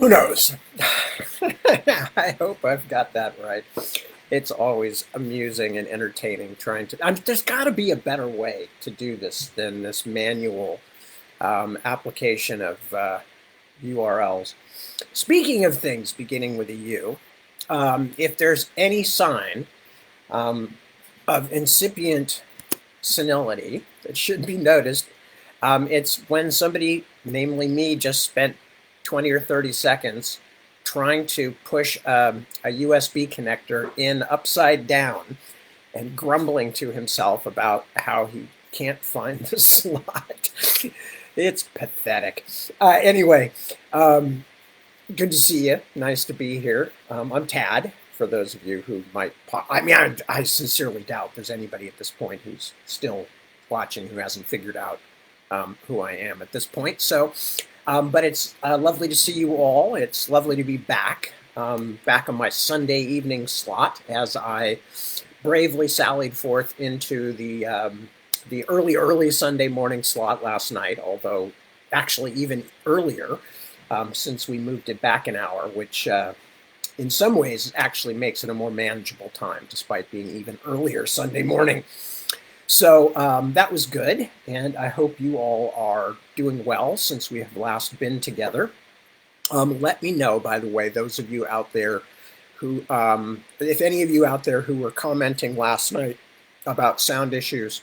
Who knows? I hope I've got that right. It's always amusing and entertaining trying to. There's got to be a better way to do this than this manual application of URLs. Speaking of things beginning with a U, if there's any sign um, of incipient senility that should be noticed, it's when somebody, namely me, just spent 20 or 30 seconds trying to push a USB connector in upside down and grumbling to himself about how he can't find the slot. It's pathetic. Anyway, good to see you. Nice to be here. I'm Tad, for those of you who might. I sincerely doubt there's anybody at this point who's still watching who hasn't figured out who I am at this point. So, but it's lovely to see you all. It's lovely to be back, back on my Sunday evening slot as I bravely sallied forth into the early Sunday morning slot last night, although actually even earlier since we moved it back an hour, which in some ways actually makes it a more manageable time, despite being even earlier Sunday morning. So that was good, and I hope you all are doing well since we have last been together. Let me know, by the way, those of you out there who, if any of you out there who were commenting last night about sound issues,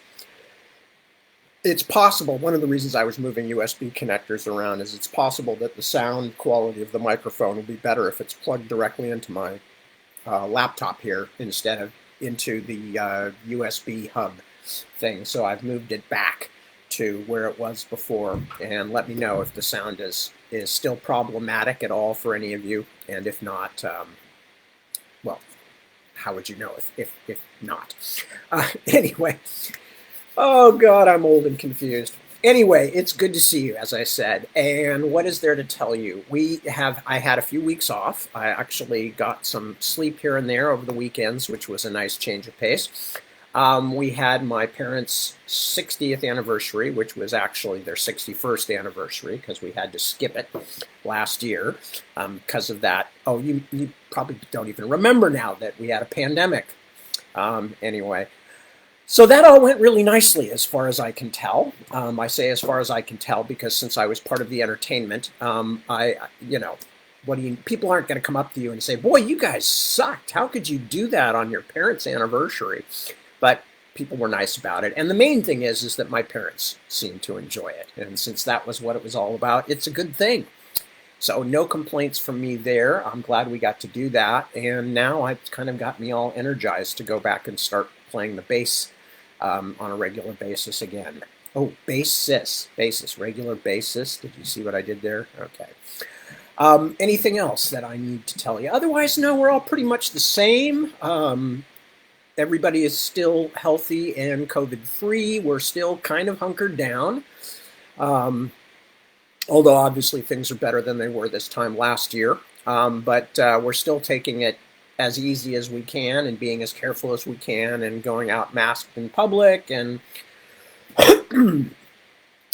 it's possible, one of the reasons I was moving USB connectors around is it's possible that the sound quality of the microphone will be better if it's plugged directly into my laptop here instead of into the USB hub thing. So I've moved it back to where it was before, and let me know if the sound is still problematic at all for any of you, and if not, well, how would you know if not? Anyway. Oh God, I'm old and confused. Anyway, it's good to see you, as I said. And what is there to tell you? I had a few weeks off. I actually got some sleep here and there over the weekends, which was a nice change of pace. We had my parents' 60th anniversary, which was actually their 61st anniversary because we had to skip it last year because of that. Oh, you probably don't even remember now that we had a pandemic. Anyway. So that all went really nicely as far as I can tell. I say as far as I can tell because since I was part of the entertainment, people aren't going to come up to you and say, boy, you guys sucked. How could you do that on your parents' anniversary? But people were nice about it. And the main thing is that my parents seemed to enjoy it. And since that was what it was all about, it's a good thing. So no complaints from me there. I'm glad we got to do that. And now it's kind of got me all energized to go back and start playing the bass on a regular basis again. Oh, basis, regular basis. Did you see what I did there? Okay. Anything else that I need to tell you? Otherwise, no, we're all pretty much the same. Everybody is still healthy and COVID-free. We're still kind of hunkered down. Although obviously things are better than they were this time last year. But we're still taking it as easy as we can and being as careful as we can and going out masked in public. And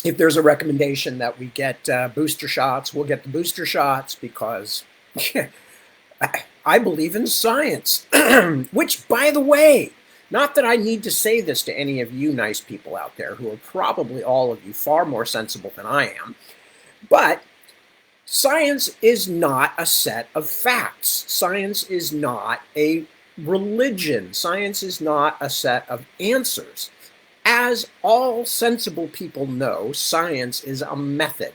if there's a recommendation that we get booster shots, we'll get the booster shots because I believe in science. Which, by the way, not that I need to say this to any of you nice people out there who are probably all of you far more sensible than I am, but science is not a set of facts. Science is not a religion. Science is not a set of answers. As all sensible people know, science is a method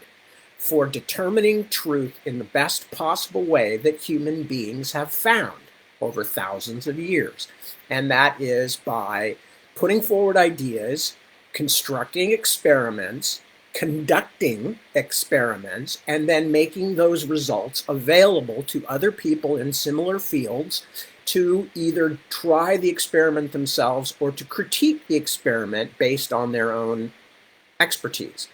for determining truth in the best possible way that human beings have found over thousands of years. And that is by putting forward ideas, constructing experiments, conducting experiments, and then making those results available to other people in similar fields to either try the experiment themselves or to critique the experiment based on their own expertise.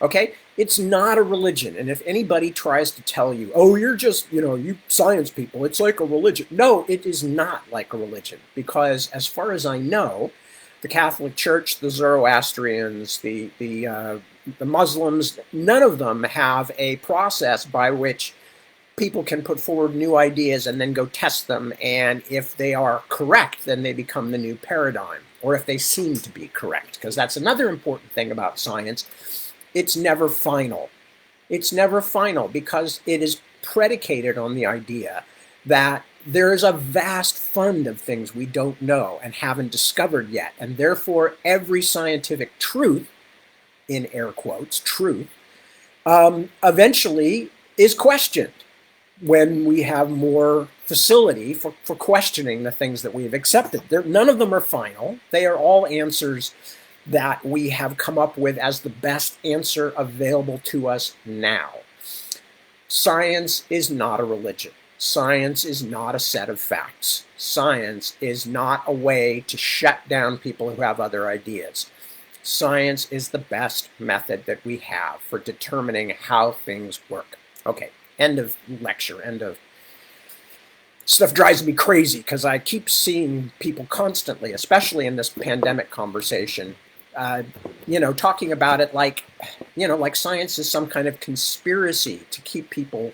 Okay? It's not a religion. And if anybody tries to tell you, oh, you're just, you science people, it's like a religion. No, it is not like a religion. Because as far as I know, the Catholic Church, the Zoroastrians, the Muslims, none of them have a process by which people can put forward new ideas and then go test them, and if they are correct, then they become the new paradigm, or if they seem to be correct, because that's another important thing about science. It's never final. It's never final because it is predicated on the idea that there is a vast fund of things we don't know and haven't discovered yet, and therefore every scientific truth, in air quotes, truth, eventually is questioned when we have more facility for questioning the things that we've accepted. None of them are final. They are all answers that we have come up with as the best answer available to us now. Science is not a religion. Science is not a set of facts. Science is not a way to shut down people who have other ideas. Science is the best method that we have for determining how things work. Okay, end of lecture, end of... Stuff drives me crazy because I keep seeing people constantly, especially in this pandemic conversation, talking about it like, like science is some kind of conspiracy to keep people,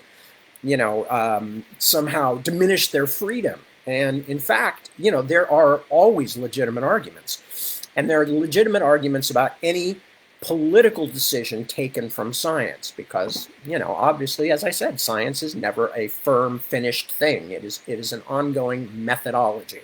somehow diminish their freedom. And in fact, there are always legitimate arguments. And there are legitimate arguments about any political decision taken from science because, obviously, as I said, science is never a firm, finished thing. It is an ongoing methodology.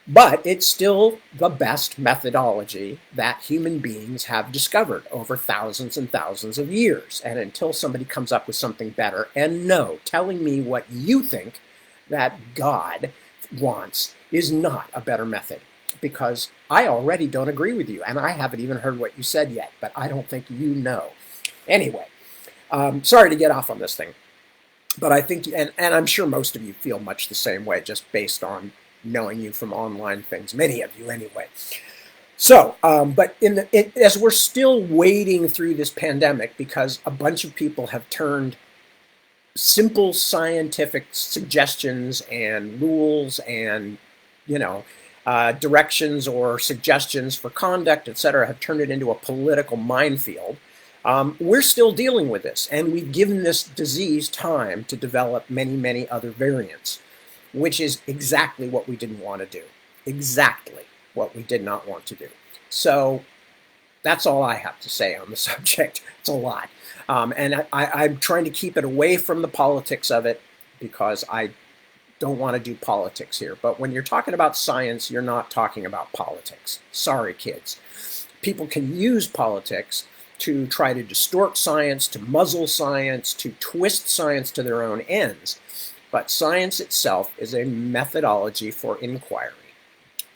But it's still the best methodology that human beings have discovered over thousands and thousands of years. And until somebody comes up with something better, and no, telling me what you think that God wants is not a better method. Because I already don't agree with you, and I haven't even heard what you said yet, but I don't think you know. Anyway, sorry to get off on this thing, but I think, and I'm sure most of you feel much the same way, just based on knowing you from online things, many of you anyway. So, but as we're still wading through this pandemic, because a bunch of people have turned simple scientific suggestions and rules and, directions or suggestions for conduct, etc., have turned it into a political minefield. We're still dealing with this, and we've given this disease time to develop many, many other variants, which is exactly what we didn't want to do. Exactly what we did not want to do. So that's all I have to say on the subject. It's a lot. And I'm trying to keep it away from the politics of it because I don't want to do politics here. But when you're talking about science, you're not talking about politics. Sorry, kids. People can use politics to try to distort science, to muzzle science, to twist science to their own ends. But science itself is a methodology for inquiry,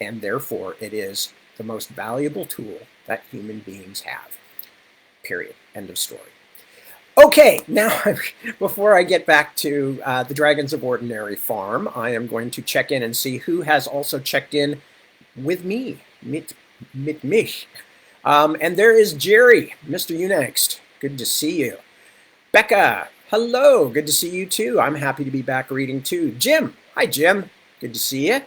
and therefore it is the most valuable tool that human beings have. Period. End of story. Okay, now before I get back to the Dragons of Ordinary Farm, I am going to check in and see who has also checked in with me, mit mich. And there is Jerry, Mr. Unext. Good to see you. Becca, hello, good to see you too. I'm happy to be back reading too. Jim, hi Jim, good to see you.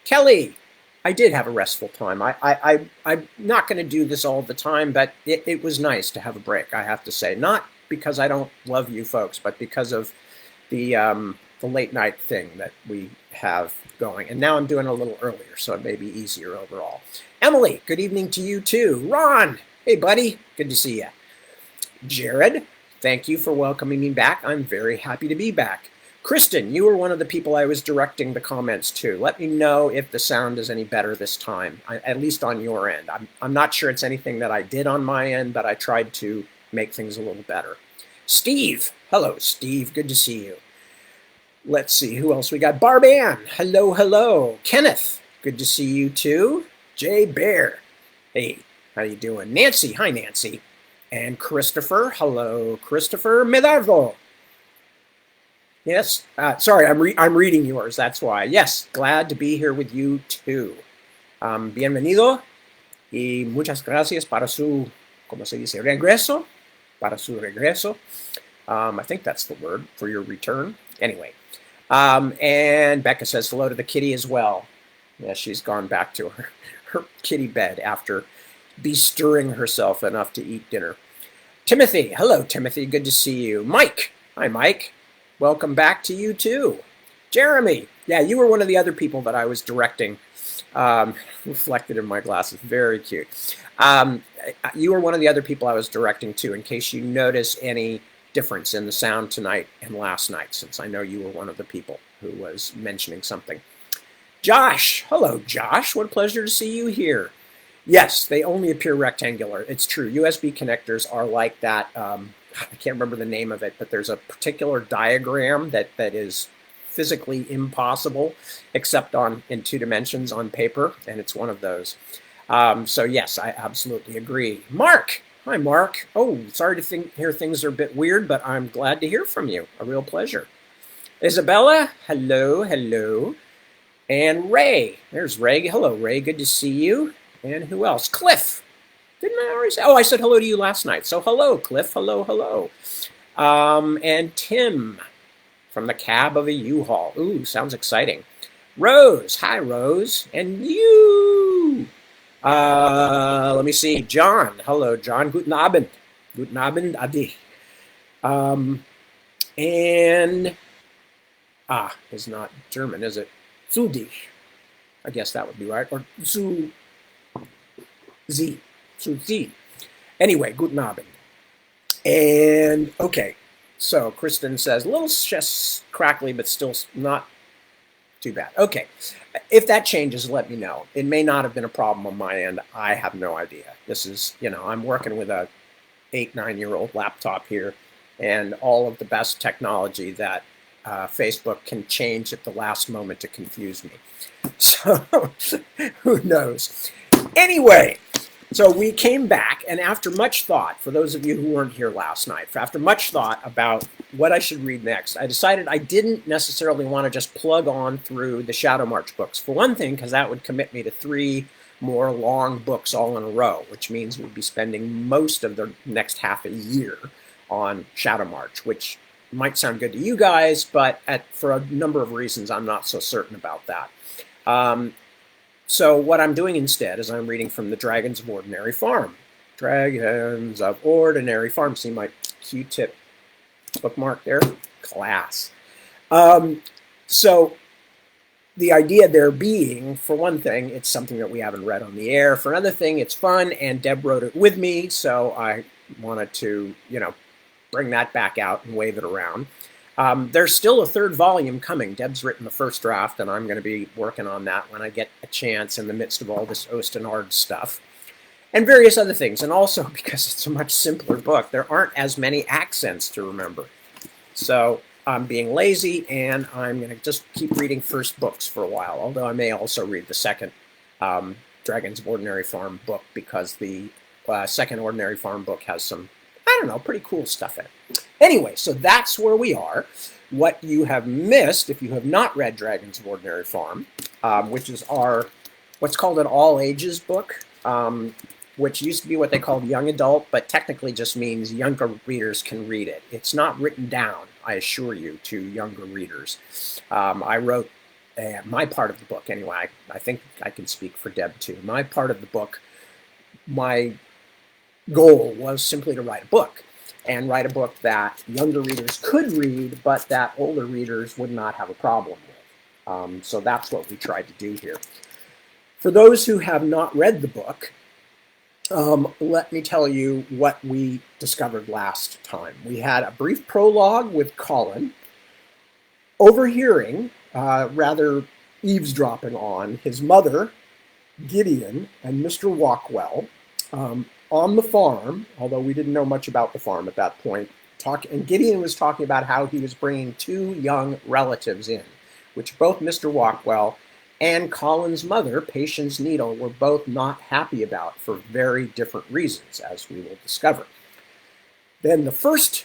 Kelly, I did have a restful time. I'm not going to do this all the time, but it was nice to have a break, I have to say. Not because I don't love you folks, but because of the late night thing that we have going. And now I'm doing a little earlier, so it may be easier overall. Emily, good evening to you too. Ron, hey buddy, good to see you. Jared, thank you for welcoming me back. I'm very happy to be back. Kristen, you were one of the people I was directing the comments to. Let me know if the sound is any better this time, at least on your end. I'm not sure it's anything that I did on my end, but I tried to make things a little better. Steve, hello Steve, good to see you. Let's see, who else we got? Barban, hello, hello. Kenneth, good to see you too. Jay Bear, hey, how you doing? Nancy, hi Nancy. And Christopher, hello Christopher. Medardo, yes, sorry, I'm reading yours, that's why. Yes, glad to be here with you too. Bienvenido y muchas gracias para su, ¿cómo se dice? Regreso, para su regreso. I think that's the word for your return. Anyway, and Becca says hello to the kitty as well. Yeah, she's gone back to her kitty bed after bestirring herself enough to eat dinner. Timothy, hello Timothy, good to see you. Mike, hi Mike. Welcome back to you too. Jeremy, yeah, you were one of the other people that I was directing. Reflected in my glasses, very cute. You were one of the other people I was directing to, in case you notice any difference in the sound tonight and last night, since I know you were one of the people who was mentioning something. Josh, hello Josh, what a pleasure to see you here. Yes, they only appear rectangular. It's true. USB connectors are like that. I can't remember the name of it, but there's a particular diagram that is physically impossible, except in 2 dimensions on paper, and it's one of those. So yes, I absolutely agree. Mark, hi Mark. Oh, sorry to hear things are a bit weird, but I'm glad to hear from you. A real pleasure. Isabella, hello, hello. And Ray, there's Ray. Hello, Ray. Good to see you. And who else? Cliff. Didn't I already say? Oh, I said hello to you last night. So hello, Cliff. Hello, hello. And Tim from the cab of a U-Haul. Ooh, sounds exciting. Rose. Hi, Rose. And you. Let me see. John. Hello, John. Guten Abend. Guten Abend, Adi. And it's not German, is it? Zu dich. I guess that would be right. Or zu Sie. Zu Sie. Anyway, guten Abend. And okay, so Kristen says, a little just crackly, but still not too bad. Okay, if that changes, let me know. It may not have been a problem on my end. I have no idea. This is, I'm working with a 8-9-year-old laptop here, and all of the best technology that Facebook can change at the last moment to confuse me. So who knows? Anyway, so we came back, and after much thought, for those of you who weren't here last night, after much thought about what I should read next, I decided I didn't necessarily want to just plug on through the Shadow March books. For one thing, because that would commit me to 3 more long books all in a row, which means we'd be spending most of the next half a year on Shadow March, which might sound good to you guys, but for a number of reasons, I'm not so certain about that. So what I'm doing instead is I'm reading from the Dragons of Ordinary Farm. Dragons of Ordinary Farm. See my Q-tip bookmark there? Class. So the idea there being, for one thing, it's something that we haven't read on the air. For another thing, it's fun, and Deb wrote it with me, so I wanted to, bring that back out and wave it around. There's still a 3rd volume coming. Deb's written the first draft, and I'm going to be working on that when I get a chance in the midst of all this Ostenard stuff. And various other things. And also, because it's a much simpler book, there aren't as many accents to remember. So I'm being lazy, and I'm going to just keep reading first books for a while, although I may also read the second Dragons of Ordinary Farm book, because the second Ordinary Farm book has some, pretty cool stuff in it. Anyway, so that's where we are. What you have missed, if you have not read Dragons of Ordinary Farm, which is what's called an all-ages book, which used to be what they called young adult, but technically just means younger readers can read it. It's not written down, I assure you, to younger readers. I wrote my part of the book, anyway. I think I can speak for Deb, too. My part of the book, my goal was simply to write a book, and write a book that younger readers could read, but that older readers would not have a problem with. So that's what we tried to do here. For those who have not read the book, let me tell you what we discovered last time. We had a brief prologue with Colin, overhearing, rather eavesdropping on, his mother, Gideon, and Mr. Walkwell, on the farm, although we didn't know much about the farm at that point, and Gideon was talking about how he was bringing 2 young relatives in, which both Mr. Walkwell and Colin's mother, Patience Needle, were both not happy about for very different reasons, as we will discover. Then the first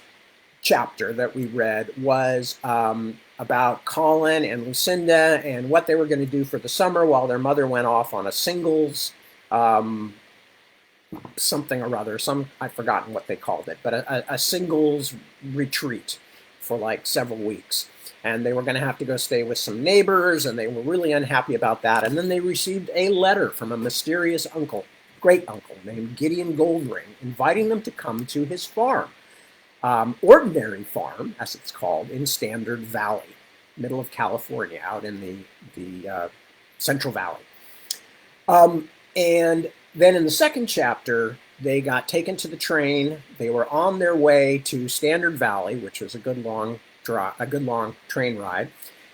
chapter that we read was about Colin and Lucinda and what they were going to do for the summer while their mother went off on a singles something or other, I've forgotten what they called it, but a singles retreat for like several weeks. And they were going to have to go stay with some neighbors, and they were really unhappy about that. And then they received a letter from a mysterious great uncle named Gideon Goldring, inviting them to come to his farm. Ordinary Farm, as it's called, in Standard Valley, middle of California, out in the Central Valley. And then in the second chapter, they got taken to the train. They were on their way to Standard Valley, which was a good long train ride.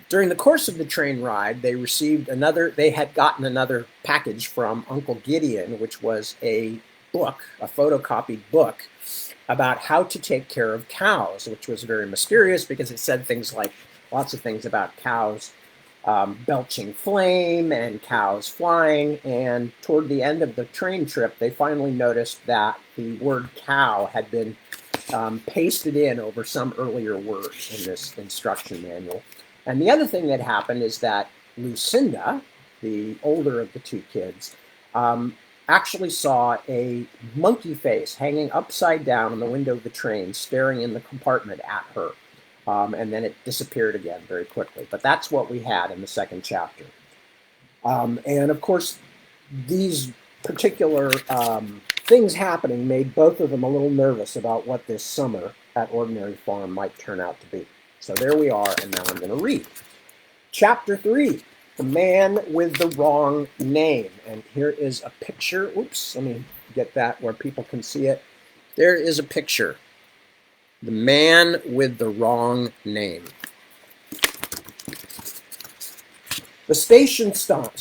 During the course of the train ride, they had gotten another package from Uncle Gideon, which was a book, a photocopied book about how to take care of cows, which was very mysterious because it said lots of things about cows belching flame and cows flying. And toward the end of the train trip, they finally noticed that the word cow had been pasted in over some earlier word in this instruction manual. And the other thing that happened is that Lucinda, the older of the two kids, actually saw a monkey face hanging upside down in the window of the train, staring in the compartment at her. And then it disappeared again very quickly. But that's what we had in the second chapter. And of course, these particular things happening made both of them a little nervous about what this summer at Ordinary Farm might turn out to be. So there we are, and now I'm going to read. Chapter 3, The Man with the Wrong Name. And here is a picture. Oops, let me get that where people can see it. There is a picture. The Man with the Wrong Name. The station stop.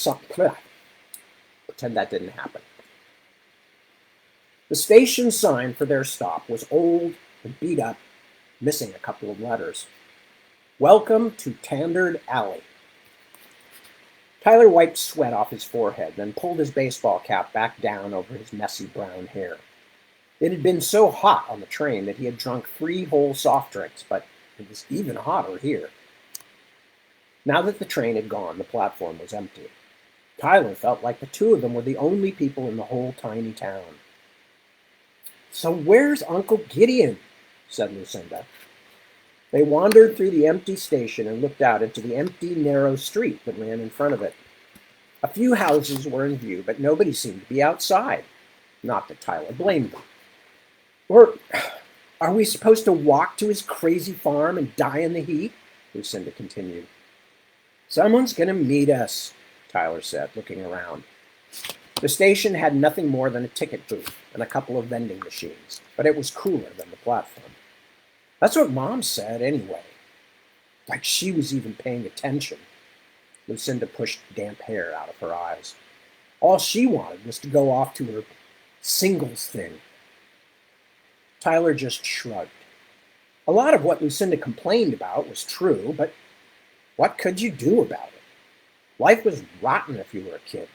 Pretend that didn't happen. The station sign for their stop was old and beat up, missing a couple of letters. Welcome to Tandard Alley. Tyler wiped sweat off his forehead, then pulled his baseball cap back down over his messy brown hair. It had been so hot on the train that he had drunk 3 whole soft drinks, but it was even hotter here. Now that the train had gone, the platform was empty. Tyler felt like the two of them were the only people in the whole tiny town. "So where's Uncle Gideon?" said Lucinda. They wandered through the empty station and looked out into the empty, narrow street that ran in front of it. A few houses were in view, but nobody seemed to be outside. Not that Tyler blamed them. "Or are we supposed to walk to his crazy farm and die in the heat?" Lucinda continued. "Someone's going to meet us," Tyler said, looking around. The station had nothing more than a ticket booth and a couple of vending machines, but it was cooler than the platform. "That's what Mom said, anyway." Like she was even paying attention. Lucinda pushed damp hair out of her eyes. All she wanted was to go off to her singles thing. Tyler just shrugged. A lot of what Lucinda complained about was true, but what could you do about it? Life was rotten if you were a kid.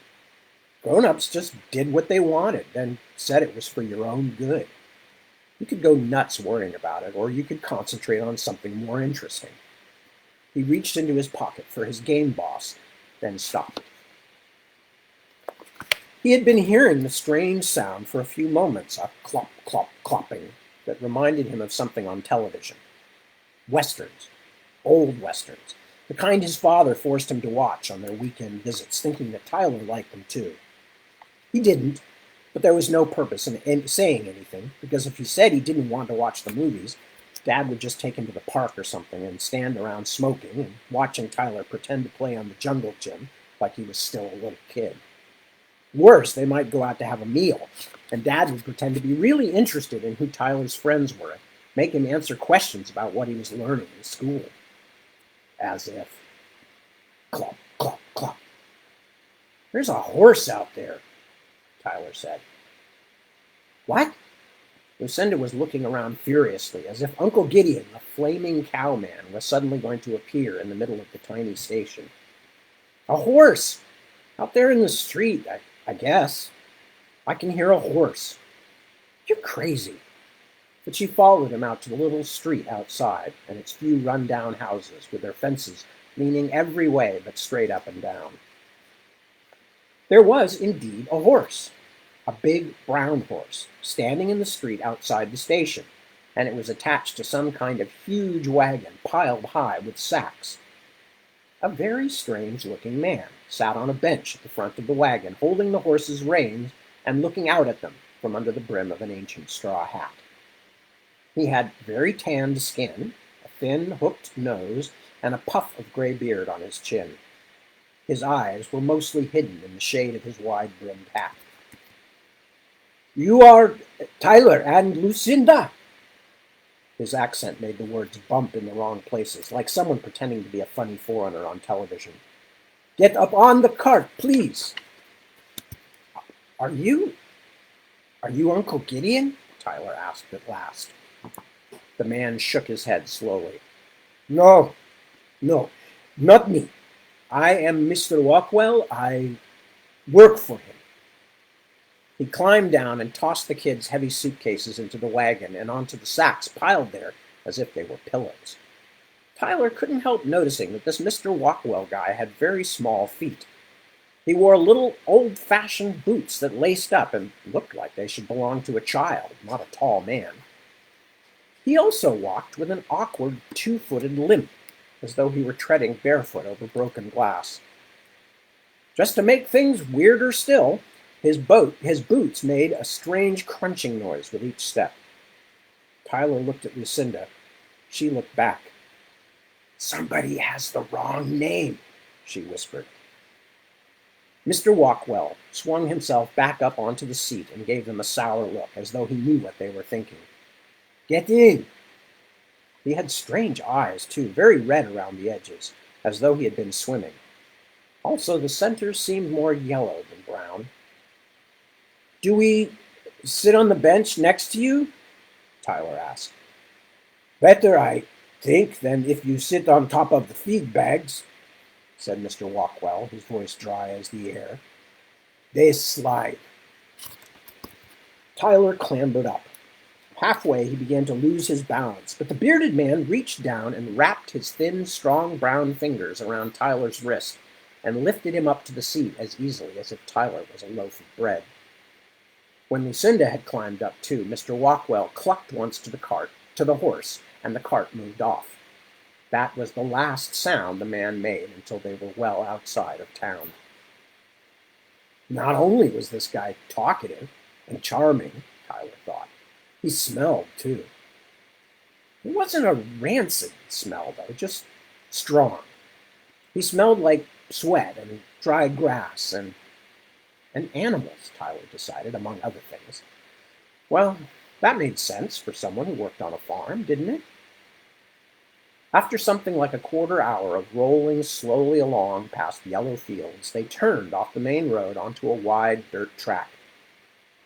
Grown-ups just did what they wanted, then said it was for your own good. You could go nuts worrying about it, or you could concentrate on something more interesting. He reached into his pocket for his Game Boss, then stopped. He had been hearing the strange sound for a few moments, a clop, clop, clopping that reminded him of something on television. Westerns. Old Westerns. The kind his father forced him to watch on their weekend visits, thinking that Tyler liked them too. He didn't, but there was no purpose in saying anything, because if he said he didn't want to watch the movies, Dad would just take him to the park or something and stand around smoking and watching Tyler pretend to play on the jungle gym like he was still a little kid. Worse, they might go out to have a meal, and Dad would pretend to be really interested in who Tyler's friends were, make him answer questions about what he was learning in school. As if. Clop, clop, clop. "There's a horse out there," Tyler said. "What?" Lucinda was looking around furiously, as if Uncle Gideon, the flaming cowman, was suddenly going to appear in the middle of the tiny station. "A horse! Out there in the street, I guess. I can hear a horse." "You're crazy." But she followed him out to the little street outside and its few run-down houses with their fences leaning every way but straight up and down. There was indeed a horse, a big brown horse, standing in the street outside the station, and it was attached to some kind of huge wagon piled high with sacks. A very strange-looking man sat on a bench at the front of the wagon, holding the horse's reins and looking out at them from under the brim of an ancient straw hat. He had very tanned skin, a thin, hooked nose, and a puff of gray beard on his chin. His eyes were mostly hidden in the shade of his wide-brimmed hat. "You are Tyler and Lucinda?" His accent made the words bump in the wrong places, like someone pretending to be a funny foreigner on television. "Get up on the cart, please." Are you Uncle Gideon?" Tyler asked at last. The man shook his head slowly. "No, no, not me. I am Mr. Walkwell. I work for him." He climbed down and tossed the kids' heavy suitcases into the wagon and onto the sacks piled there as if they were pillows. Tyler couldn't help noticing that this Mr. Walkwell guy had very small feet. He wore little old-fashioned boots that laced up and looked like they should belong to a child, not a tall man. He also walked with an awkward two-footed limp, as though he were treading barefoot over broken glass. Just to make things weirder still, his boots made a strange crunching noise with each step. Tyler looked at Lucinda. She looked back. "Somebody has the wrong name," she whispered. Mr. Walkwell swung himself back up onto the seat and gave them a sour look, as though he knew what they were thinking. "Get in." He had strange eyes, too, very red around the edges, as though he had been swimming. Also, the center seemed more yellow than brown. "Do we sit on the bench next to you?" Tyler asked. "Better, I think, than if you sit on top of the feed bags," said Mr. Walkwell, his voice dry as the air. "They slide." Tyler clambered up. Halfway, he began to lose his balance, but the bearded man reached down and wrapped his thin, strong brown fingers around Tyler's wrist and lifted him up to the seat as easily as if Tyler was a loaf of bread. When Lucinda had climbed up too, Mr. Walkwell clucked once to the horse, and the cart moved off. That was the last sound the man made until they were well outside of town. Not only was this guy talkative and charming, Tyler thought, he smelled too. It wasn't a rancid smell, though, just strong. He smelled like sweat and dry grass and animals, Tyler decided, among other things. Well, that made sense for someone who worked on a farm, didn't it? After something like a quarter hour of rolling slowly along past yellow fields, they turned off the main road onto a wide dirt track.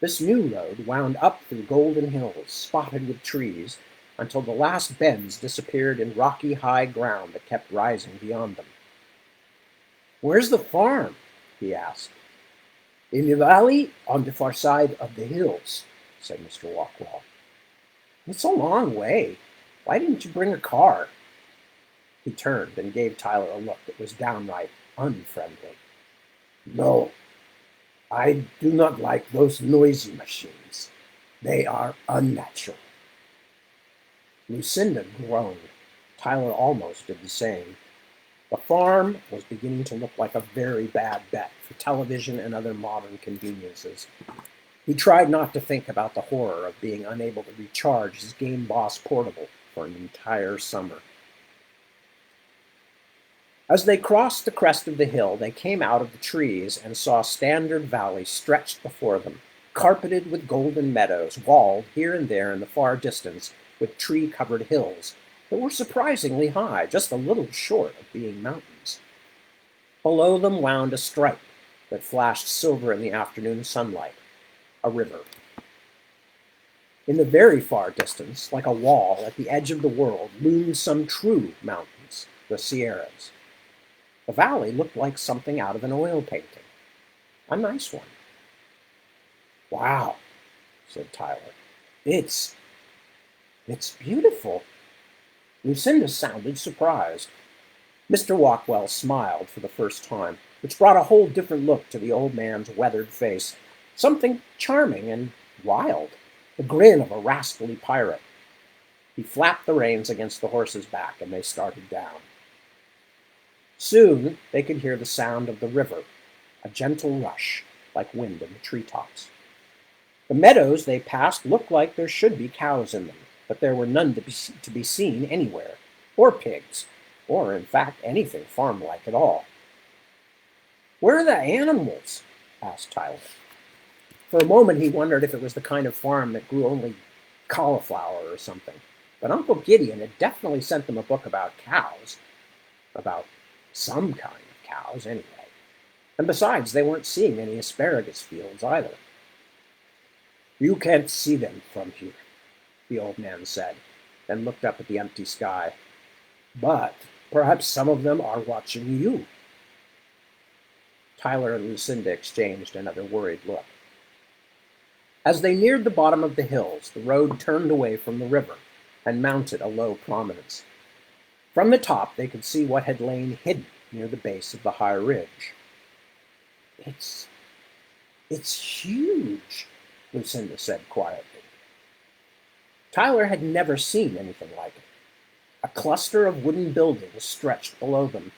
This new road wound up through golden hills, spotted with trees, until the last bends disappeared in rocky high ground that kept rising beyond them. "Where's the farm?" he asked. "In the valley on the far side of the hills," said Mr. Walkwell. "It's a long way. Why didn't you bring a car?" He turned and gave Tyler a look that was downright unfriendly. "No, I do not like those noisy machines. They are unnatural." Lucinda groaned. Tyler almost did the same. The farm was beginning to look like a very bad bet for television and other modern conveniences. He tried not to think about the horror of being unable to recharge his Game Boss portable for an entire summer. As they crossed the crest of the hill, they came out of the trees and saw Standard Valley stretched before them, carpeted with golden meadows, walled here and there in the far distance with tree-covered hills that were surprisingly high, just a little short of being mountains. Below them wound a stripe that flashed silver in the afternoon sunlight, a river. In the very far distance, like a wall at the edge of the world, loomed some true mountains, the Sierras. The valley looked like something out of an oil painting. A nice one. "Wow," said Tyler. It's beautiful." Lucinda sounded surprised. Mr. Walkwell smiled for the first time, which brought a whole different look to the old man's weathered face, something charming and wild, the grin of a rascally pirate. He flapped the reins against the horse's back, and they started down. Soon they could hear the sound of the river, a gentle rush, like wind in the treetops. The meadows they passed looked like there should be cows in them, but there were none to be seen anywhere, or pigs, or in fact anything farm-like at all. "Where are the animals?" asked Tyler. For a moment he wondered if it was the kind of farm that grew only cauliflower or something. But Uncle Gideon had definitely sent them a book about cows, about some kind of cows anyway. And besides, they weren't seeing any asparagus fields either. "You can't see them from here," the old man said, and looked up at the empty sky. "But perhaps some of them are watching you." Tyler and Lucinda exchanged another worried look. As they neared the bottom of the hills, the road turned away from the river and mounted a low prominence. From the top, they could see what had lain hidden near the base of the high ridge. It's huge," Lucinda said quietly. Tyler had never seen anything like it. A cluster of wooden buildings stretched below them,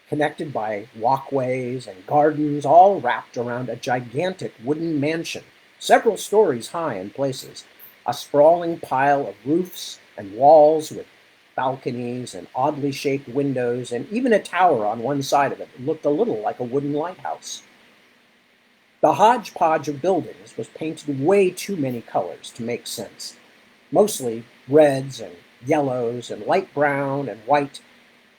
connected by walkways and gardens, all wrapped around a gigantic wooden mansion, several stories high in places, a sprawling pile of roofs and walls with balconies and oddly shaped windows, and even a tower on one side of it that looked a little like a wooden lighthouse. The hodgepodge of buildings was painted way too many colors to make sense, mostly reds and yellows and light brown and white,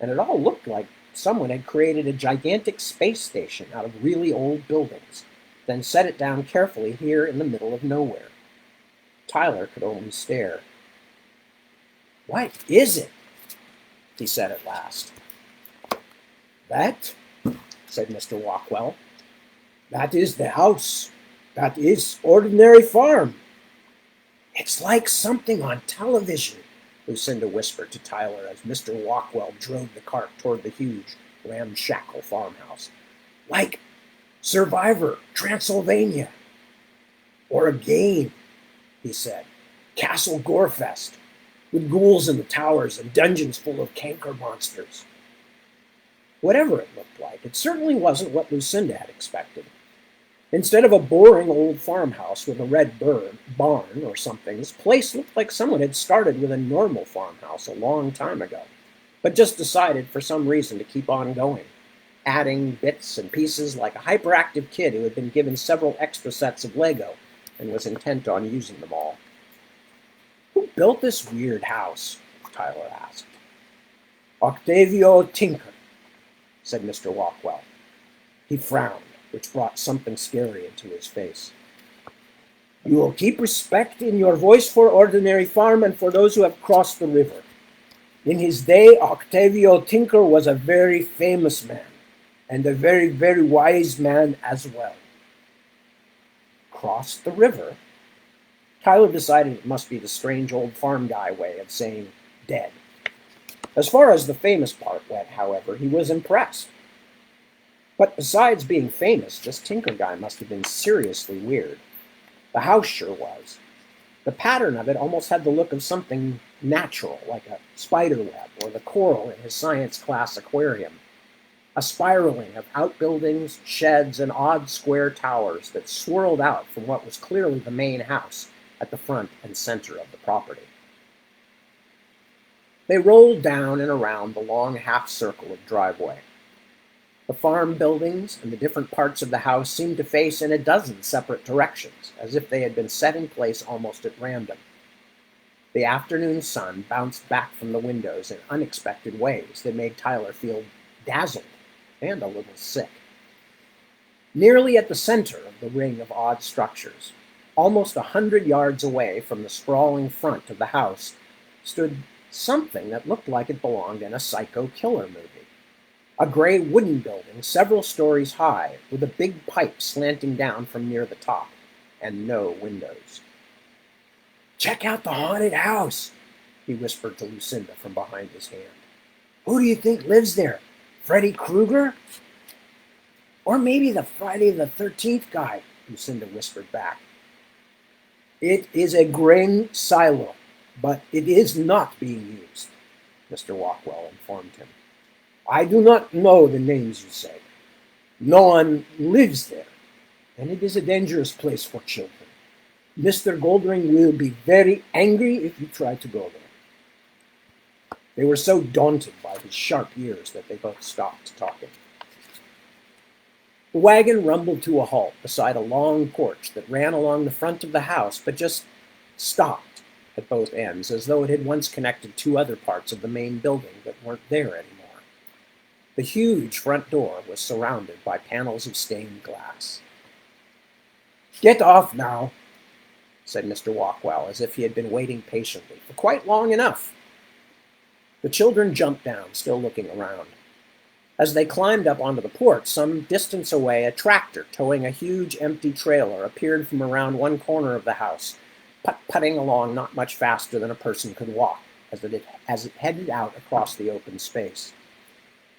and it all looked like someone had created a gigantic space station out of really old buildings, then set it down carefully here in the middle of nowhere. Tyler could only stare. "What is it?" he said at last. "That," said Mr. Walkwell, "that is the house. That is Ordinary Farm." "It's like something on television," Lucinda whispered to Tyler as Mr. Walkwell drove the cart toward the huge, ramshackle farmhouse. "Like Survivor, Transylvania. Or a game," he said. "Castle Gorefest, with ghouls in the towers and dungeons full of canker monsters." Whatever it looked like, it certainly wasn't what Lucinda had expected. Instead of a boring old farmhouse with a red barn or something, this place looked like someone had started with a normal farmhouse a long time ago, but just decided for some reason to keep on going, adding bits and pieces like a hyperactive kid who had been given several extra sets of Lego and was intent on using them all. "Who built this weird house?" Tyler asked. "Octavio Tinker," said Mr. Walkwell. He frowned, which brought something scary into his face. "You will keep respect in your voice for Ordinary Farm and for those who have crossed the river. In his day, Octavio Tinker was a very famous man, and a very, very wise man as well." Crossed the river? Tyler decided it must be the strange old farm guy way of saying dead. As far as the famous part went, however, he was impressed. But besides being famous, this Tinker guy must have been seriously weird. The house sure was. The pattern of it almost had the look of something natural, like a spider web or the coral in his science class aquarium. A spiraling of outbuildings, sheds, and odd square towers that swirled out from what was clearly the main house at the front and center of the property. They rolled down and around the long half-circle of driveway. The farm buildings and the different parts of the house seemed to face in a dozen separate directions, as if they had been set in place almost at random. The afternoon sun bounced back from the windows in unexpected ways that made Tyler feel dazzled and a little sick. Nearly at the center of the ring of odd structures, almost 100 yards away from the sprawling front of the house, stood something that looked like it belonged in a psycho killer movie. A gray wooden building several stories high, with a big pipe slanting down from near the top, and no windows. "Check out the haunted house," he whispered to Lucinda from behind his hand. "Who do you think lives there? Freddy Krueger? Or maybe the Friday the 13th guy," Lucinda whispered back. "It is a grain silo, but it is not being used," Mr. Walkwell informed him. "I do not know the names you say. No one lives there, and it is a dangerous place for children. Mr. Goldring will be very angry if you try to go there. They were so daunted by his sharp ears that they both stopped talking. The wagon rumbled to a halt beside a long porch that ran along the front of the house, but just stopped at both ends, as though it had once connected two other parts of the main building that weren't there anymore. The huge front door was surrounded by panels of stained glass. "Get off now," said Mr. Walkwell, as if he had been waiting patiently for quite long enough. The children jumped down, still looking around. As they climbed up onto the porch, some distance away, a tractor towing a huge empty trailer appeared from around one corner of the house, putt-putting along not much faster than a person could walk as it headed out across the open space.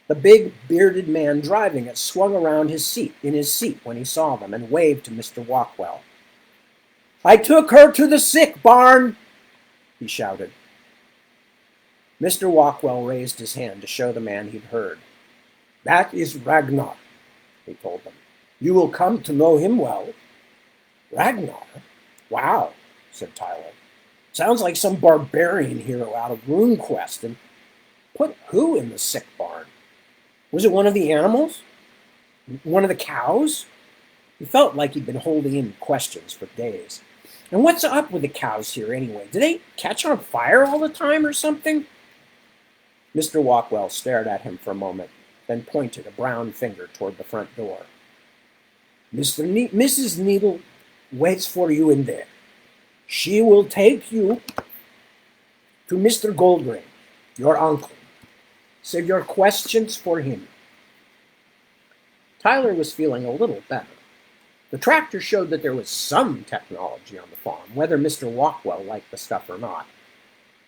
The big, bearded man driving it swung around in his seat when he saw them and waved to Mr. Walkwell. "I took her to the sick barn," he shouted. Mr. Walkwell raised his hand to show the man he'd heard. "That is Ragnar," he told them. "You will come to know him well." "Ragnar? Wow," said Tyler. "Sounds like some barbarian hero out of RuneQuest. And put who in the sick barn? Was it one of the animals? One of the cows?" He felt like he'd been holding in questions for days. "And what's up with the cows here anyway? Do they catch on fire all the time or something?" Mr. Walkwell stared at him for a moment, then pointed a brown finger toward the front door. "Mrs. Needle waits for you in there. She will take you to Mr. Goldring, your uncle. Save your questions for him." Tyler was feeling a little better. The tractor showed that there was some technology on the farm, whether Mr. Walkwell liked the stuff or not.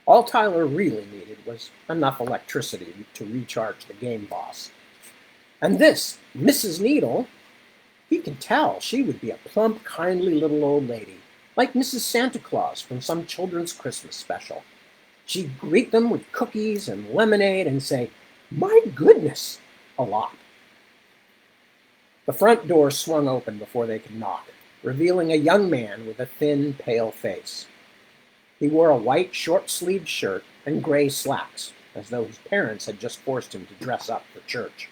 All Tyler really needed was enough electricity to recharge the game boss. And this, Mrs. Needle, he could tell she would be a plump, kindly little old lady, like Mrs. Santa Claus from some children's Christmas special. She'd greet them with cookies and lemonade and say, "My goodness," a lot. The front door swung open before they could knock, revealing a young man with a thin, pale face. He wore a white, short-sleeved shirt and gray slacks, as though his parents had just forced him to dress up for church.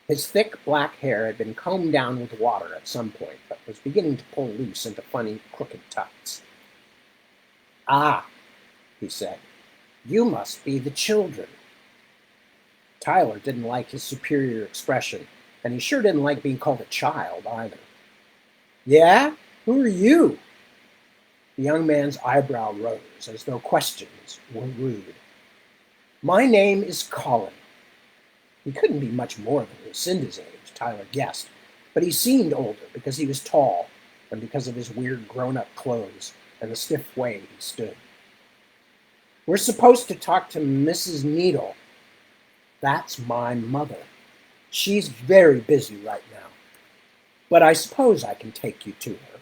His thick, black hair had been combed down with water at some point, but was beginning to pull loose into funny, crooked tufts. "Ah," he said, "you must be the children." Tyler didn't like his superior expression, and he sure didn't like being called a child either. "Yeah? Who are you?" The young man's eyebrow rose, as though questions were rude. "My name is Colin." He couldn't be much more than Lucinda's age, Tyler guessed, but he seemed older because he was tall and because of his weird grown-up clothes and the stiff way he stood. "We're supposed to talk to Mrs. Needle." "That's my mother. She's very busy right now, but I suppose I can take you to her."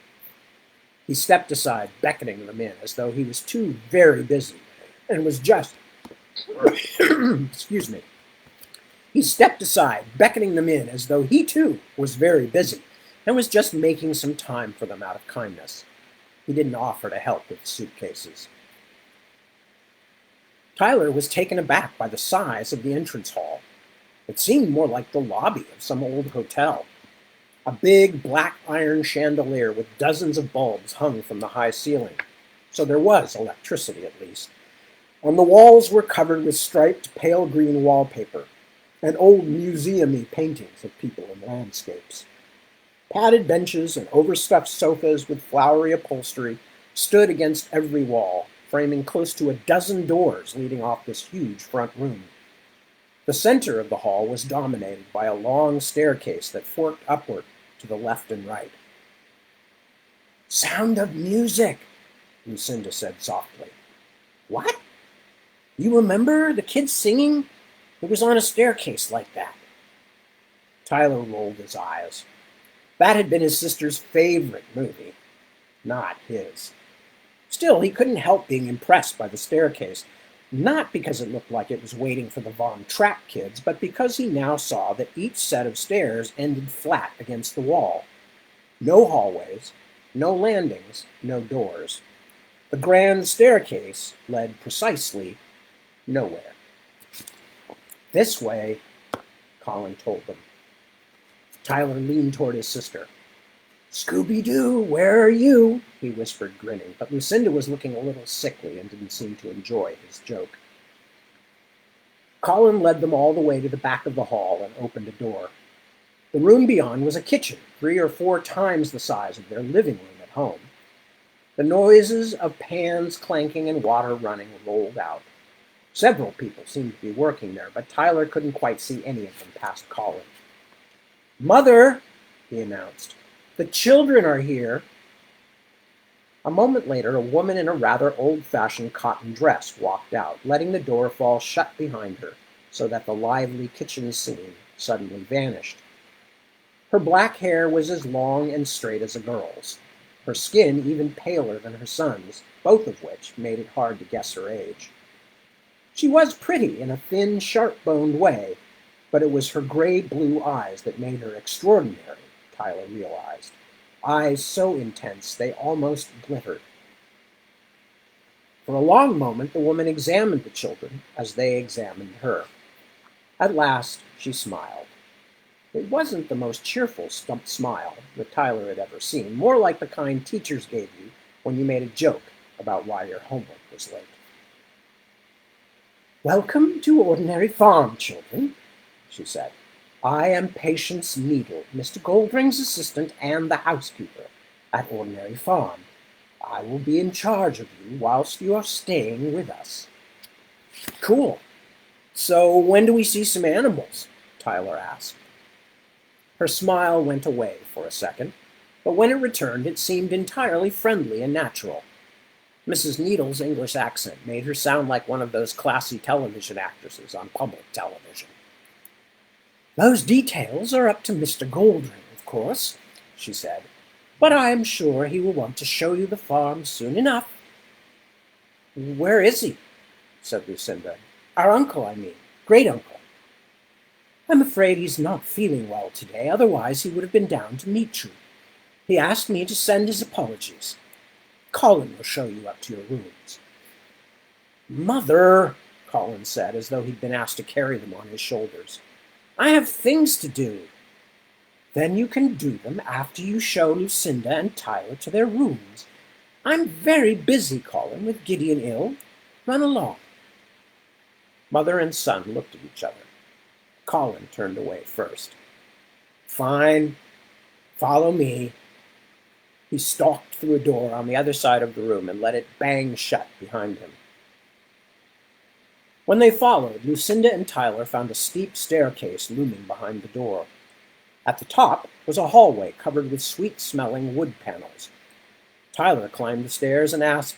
He stepped aside, beckoning them in, as though he was too very busy and was just... Excuse me. He stepped aside, beckoning them in, as though he too was very busy and was just making some time for them out of kindness. He didn't offer to help with the suitcases. Tyler was taken aback by the size of the entrance hall. It seemed more like the lobby of some old hotel. A big black iron chandelier with dozens of bulbs hung from the high ceiling, so there was electricity at least. On the walls were covered with striped pale green wallpaper and old museum-y paintings of people and landscapes. Padded benches and overstuffed sofas with flowery upholstery stood against every wall, framing close to a dozen doors leading off this huge front room. The center of the hall was dominated by a long staircase that forked upward to the left and right. "Sound of music," Lucinda said softly. "What? You remember the kids singing? It was on a staircase like that." Tyler rolled his eyes. That had been his sister's favorite movie, not his. Still, he couldn't help being impressed by the staircase, not because it looked like it was waiting for the Von Trapp kids, but because he now saw that each set of stairs ended flat against the wall. No hallways, No landings, no doors. The grand staircase led precisely nowhere. This way, Colin told them. Tyler leaned toward his sister. Scooby-Doo, where are you? He whispered, grinning, but Lucinda was looking a little sickly and didn't seem to enjoy his joke. Colin led them all the way to the back of the hall and opened a door. The room beyond was a kitchen, 3 or 4 times the size of their living room at home. The noises of pans clanking and water running rolled out. Several people seemed to be working there, but Tyler couldn't quite see any of them past Colin. "Mother," he announced, "the children are here." A moment later, a woman in a rather old-fashioned cotton dress walked out, letting the door fall shut behind her, so that the lively kitchen scene suddenly vanished. Her black hair was as long and straight as a girl's, her skin even paler than her son's, both of which made it hard to guess her age. She was pretty in a thin, sharp-boned way, but it was her gray-blue eyes that made her extraordinary, Tyler realized. Eyes so intense they almost glittered. For a long moment, the woman examined the children as they examined her. At last, she smiled. It wasn't the most cheerful smile that Tyler had ever seen, more like the kind teachers gave you when you made a joke about why your homework was late. "Welcome to Ordinary Farm, children," she said. "I am Patience Needle, Mr. Goldring's assistant and the housekeeper at Ordinary Farm. I will be in charge of you whilst you are staying with us." "Cool. So when do we see some animals?" Tyler asked. Her smile went away for a second, but when it returned, it seemed entirely friendly and natural. Mrs. Needle's English accent made her sound like one of those classy television actresses on public television. "Those details are up to Mr. Goldring, of course," she said, "but I am sure he will want to show you the farm soon enough." "Where is he?" said Lucinda. "Our uncle, I mean. Great-uncle." "I'm afraid he's not feeling well today, otherwise he would have been down to meet you. He asked me to send his apologies. Colin will show you up to your rooms." "Mother," Colin said, as though he'd been asked to carry them on his shoulders, "I have things to do." "Then you can do them after you show Lucinda and Tyler to their rooms. I'm very busy, Colin, with Gideon ill. Run along." Mother and son looked at each other. Colin turned away first. "Fine. Follow me." He stalked through a door on the other side of the room and let it bang shut behind him. When they followed, Lucinda and Tyler found a steep staircase looming behind the door. At the top was a hallway covered with sweet-smelling wood panels. Tyler climbed the stairs and asked,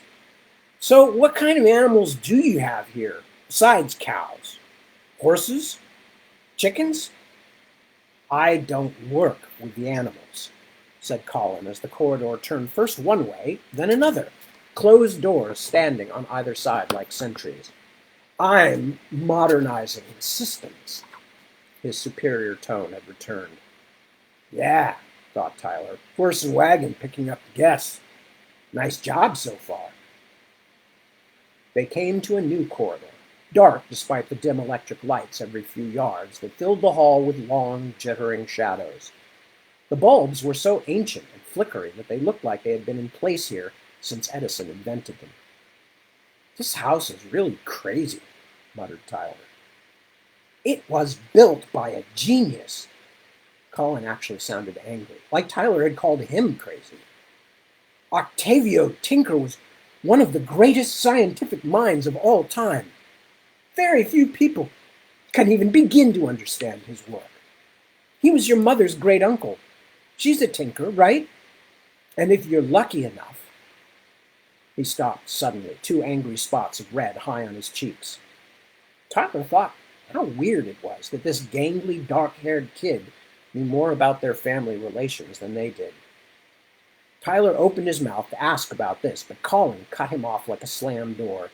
"So what kind of animals do you have here, besides cows? Horses? Chickens?" "I don't work with the animals," said Colin as the corridor turned first one way, then another, closed doors standing on either side like sentries. "I'm modernizing his systems." His superior tone had returned. "Yeah," thought Tyler, "horse and wagon picking up the guests. Nice job so far." They came to a new corridor, dark despite the dim electric lights every few yards that filled the hall with long, jittering shadows. The bulbs were so ancient and flickering that they looked like they had been in place here since Edison invented them. "This house is really crazy," muttered Tyler. "It was built by a genius." Colin actually sounded angry, like Tyler had called him crazy. "Octavio Tinker was one of the greatest scientific minds of all time. Very few people can even begin to understand his work. He was your mother's great-uncle. She's a tinker, right? And if you're lucky enough—" He stopped suddenly, 2 angry spots of red high on his cheeks. Tyler thought how weird it was that this gangly, dark-haired kid knew more about their family relations than they did. Tyler opened his mouth to ask about this, but Colin cut him off like a slammed door.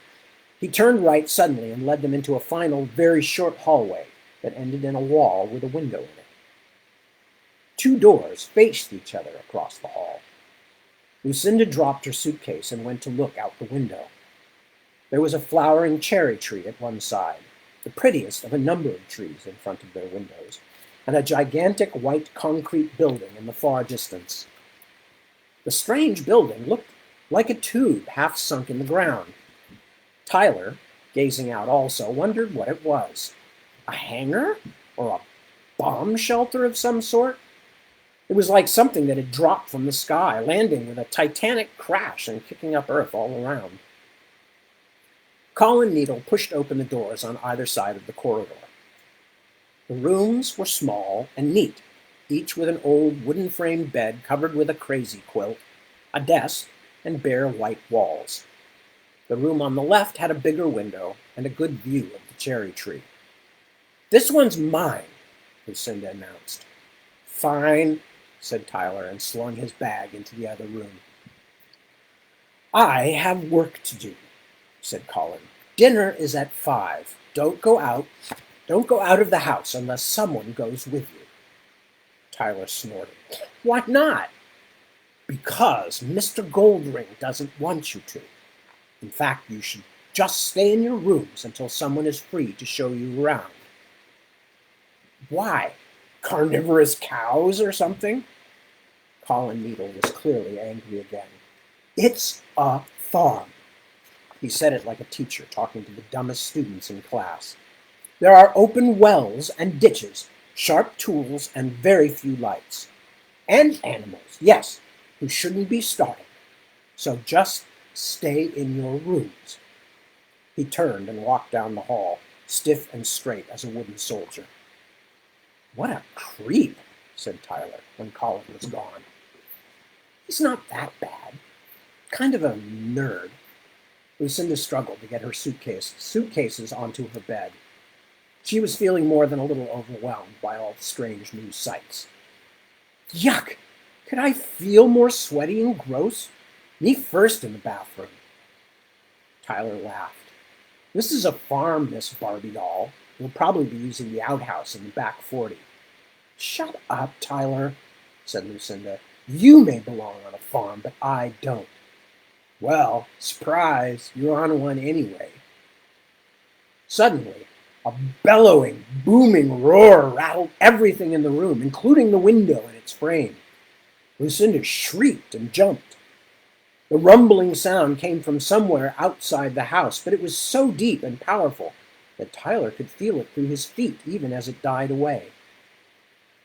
He turned right suddenly and led them into a final, very short hallway that ended in a wall with a window in it. 2 doors faced each other across the hall. Lucinda dropped her suitcase and went to look out the window. There was a flowering cherry tree at one side, the prettiest of a number of trees in front of their windows, and a gigantic white concrete building in the far distance. The strange building looked like a tube half sunk in the ground. Tyler, gazing out also, wondered what it was. A hangar? Or a bomb shelter of some sort? It was like something that had dropped from the sky, landing with a titanic crash and kicking up earth all around. Colin Needle pushed open the doors on either side of the corridor. The rooms were small and neat, each with an old wooden-framed bed covered with a crazy quilt, a desk, and bare white walls. The room on the left had a bigger window and a good view of the cherry tree. "This one's mine," Lucinda announced. "Fine," said Tyler, and slung his bag into the other room. "I have work to do," said Colin. "Dinner is at 5. Don't go out of the house unless someone goes with you." Tyler snorted. "Why not?" "Because Mr. Goldring doesn't want you to. In fact, you should just stay in your rooms until someone is free to show you around." "Why? Carnivorous cows or something?" Colin Needle was clearly angry again. "It's a farm." He said it like a teacher talking to the dumbest students in class. "There are open wells and ditches, sharp tools, and very few lights. And animals, yes, who shouldn't be startled. So just stay in your rooms." He turned and walked down the hall, stiff and straight as a wooden soldier. "What a creep," said Tyler when Colin was gone. "He's not that bad. Kind of a nerd." Lucinda struggled to get her suitcases onto her bed. She was feeling more than a little overwhelmed by all the strange new sights. "Yuck! Could I feel more sweaty and gross? Me first in the bathroom." Tyler laughed. "This is a farm, Miss Barbie doll. You'll probably be using the outhouse in the back 40. "Shut up, Tyler," said Lucinda. "You may belong on a farm, but I don't." "Well, surprise, you're on one anyway." Suddenly, a bellowing, booming roar rattled everything in the room, including the window and its frame. Lucinda shrieked and jumped. The rumbling sound came from somewhere outside the house, but it was so deep and powerful that Tyler could feel it through his feet even as it died away.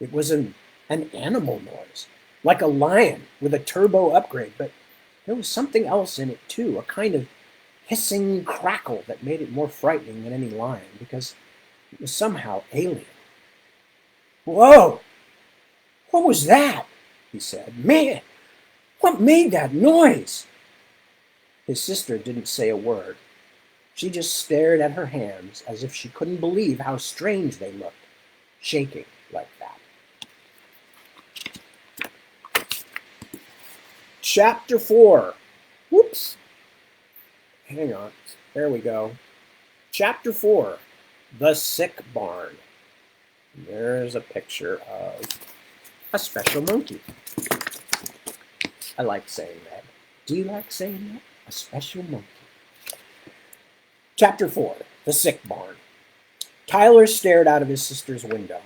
It was an animal noise, like a lion with a turbo upgrade, but there was something else in it too, a kind of hissing crackle that made it more frightening than any lion, because it was somehow alien. "Whoa! What was that?" he said. "Man, what made that noise?" His sister didn't say a word. She just stared at her hands as if she couldn't believe how strange they looked, shaking like that. Chapter 4. Whoops. Hang on. There we go. Chapter 4. The Sick Barn. There's a picture of a special monkey. I like saying that. Do you like saying that? A special monkey. Chapter 4. The Sick Barn. Tyler stared out of his sister's window.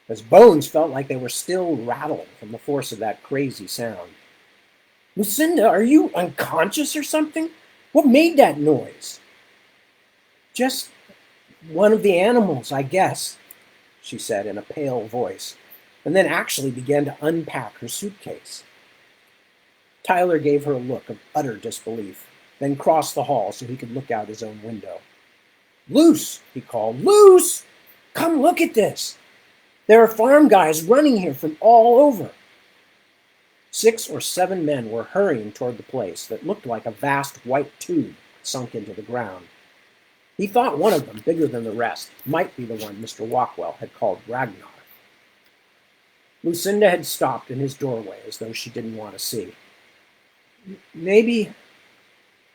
His bones felt like they were still rattling from the force of that crazy sound. "Lucinda, are you unconscious or something? What made that noise?" "Just one of the animals, I guess," she said in a pale voice, and then actually began to unpack her suitcase. Tyler gave her a look of utter disbelief, then crossed the hall so he could look out his own window. "Luce!" he called. "Luce! Come look at this! There are farm guys running here from all over." 6 or 7 men were hurrying toward the place that looked like a vast white tube sunk into the ground. He thought one of them, bigger than the rest, might be the one Mr. Walkwell had called Ragnar. Lucinda had stopped in his doorway as though she didn't want to see. Maybe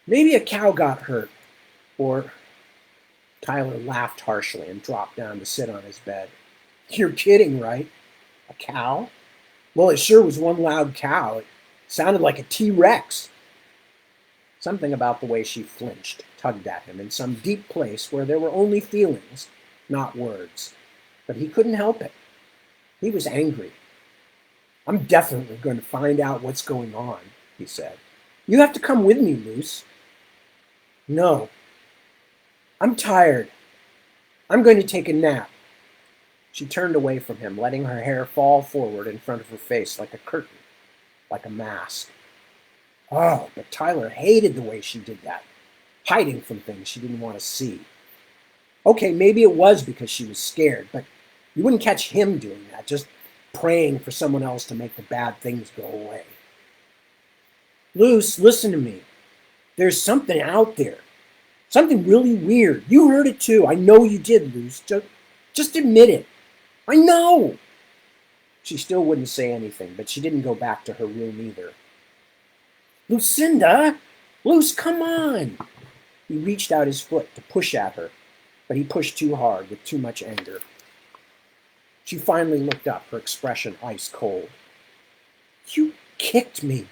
a cow got hurt, or..." Tyler laughed harshly and dropped down to sit on his bed. "You're kidding, right? A cow? Well, it sure was one loud cow. Sounded like a T-Rex. Something about the way she flinched tugged at him in some deep place where there were only feelings, not words. But he couldn't help it. He was angry. I'm definitely going to find out what's going on, he said. You have to come with me, Luce. No. I'm tired. I'm going to take a nap. She turned away from him, letting her hair fall forward in front of her face like a curtain, like a mask. Oh, but Tyler hated the way she did that, hiding from things she didn't want to see. Okay, maybe it was because she was scared, but you wouldn't catch him doing that, just praying for someone else to make the bad things go away. Luce, listen to me. There's something out there. Something really weird. You heard it too. I know you did, Luce. Just admit it. I know. She still wouldn't say anything, but she didn't go back to her room either. Lucinda! Luce, come on! He reached out his foot to push at her, but he pushed too hard with too much anger. She finally looked up, her expression ice cold. You kicked me.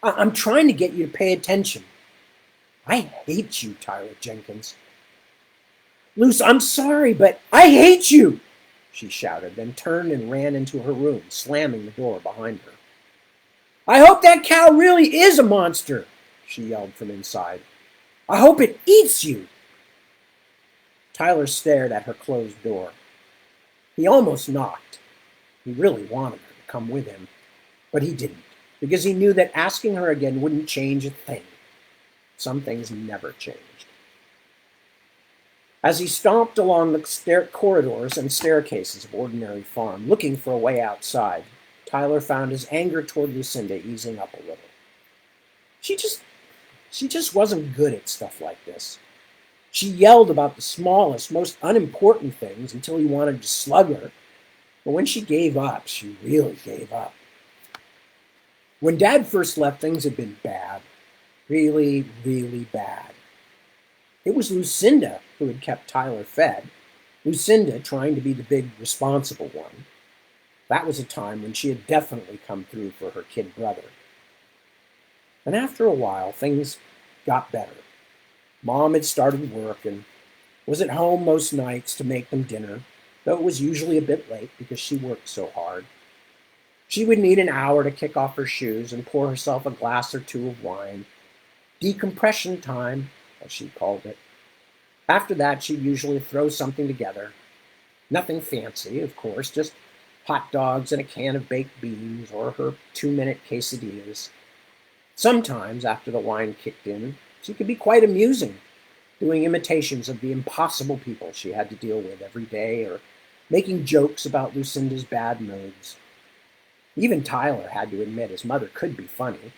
I'm trying to get you to pay attention. I hate you, Tyler Jenkins. Luce, I'm sorry, but I hate you, she shouted, then turned and ran into her room, slamming the door behind her. I hope that cow really is a monster, she yelled from inside. I hope it eats you. Tyler stared at her closed door. He almost knocked. He really wanted her to come with him, but he didn't, because he knew that asking her again wouldn't change a thing. Some things never changed. As he stomped along the corridors and staircases of Ordinary Farm, looking for a way outside, Tyler found his anger toward Lucinda easing up a little. She just wasn't good at stuff like this. She yelled about the smallest, most unimportant things until he wanted to slug her. But when she gave up, she really gave up. When Dad first left, things had been bad. Really, really bad. It was Lucinda who had kept Tyler fed. Lucinda trying to be the big, responsible one. That was a time when she had definitely come through for her kid brother. And after a while, things got better. Mom had started work and was at home most nights to make them dinner, though it was usually a bit late because she worked so hard. She would need an hour to kick off her shoes and pour herself a glass or two of wine. Decompression time, as she called it. After that, she'd usually throw something together. Nothing fancy, of course, just hot dogs and a can of baked beans or her 2-minute quesadillas. Sometimes, after the wine kicked in, she could be quite amusing, doing imitations of the impossible people she had to deal with every day or making jokes about Lucinda's bad moods. Even Tyler had to admit his mother could be funny,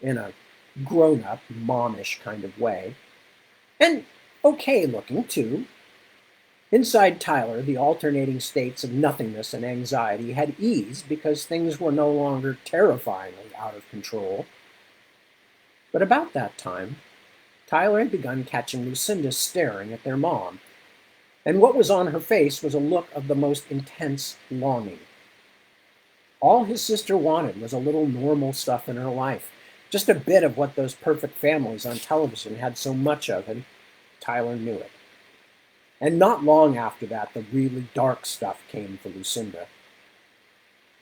in a grown-up, momish kind of way. And okay-looking, too. Inside Tyler, the alternating states of nothingness and anxiety had eased because things were no longer terrifyingly out of control. But about that time, Tyler had begun catching Lucinda staring at their mom, and what was on her face was a look of the most intense longing. All his sister wanted was a little normal stuff in her life, just a bit of what those perfect families on television had so much of, and Tyler knew it. And not long after that, the really dark stuff came for Lucinda.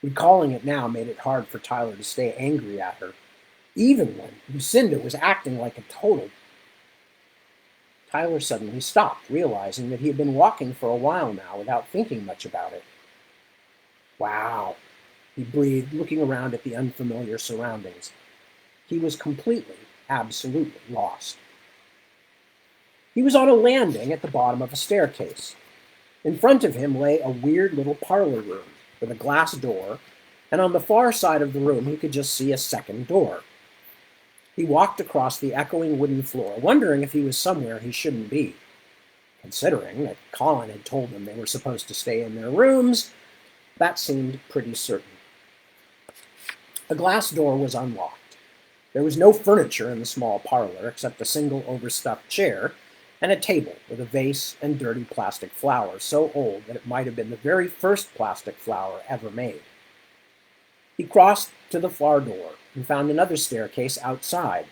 Recalling it now made it hard for Tyler to stay angry at her, even when Lucinda was acting like a total. Tyler suddenly stopped, realizing that he had been walking for a while now without thinking much about it. Wow, he breathed, looking around at the unfamiliar surroundings. He was completely, absolutely lost. He was on a landing at the bottom of a staircase. In front of him lay a weird little parlor room with a glass door, and on the far side of the room he could just see a second door. He walked across the echoing wooden floor, wondering if he was somewhere he shouldn't be. Considering that Colin had told them they were supposed to stay in their rooms, that seemed pretty certain. The glass door was unlocked. There was no furniture in the small parlor except a single overstuffed chair and a table with a vase and dirty plastic flowers so old that it might have been the very first plastic flower ever made. He crossed to the far door and found another staircase outside,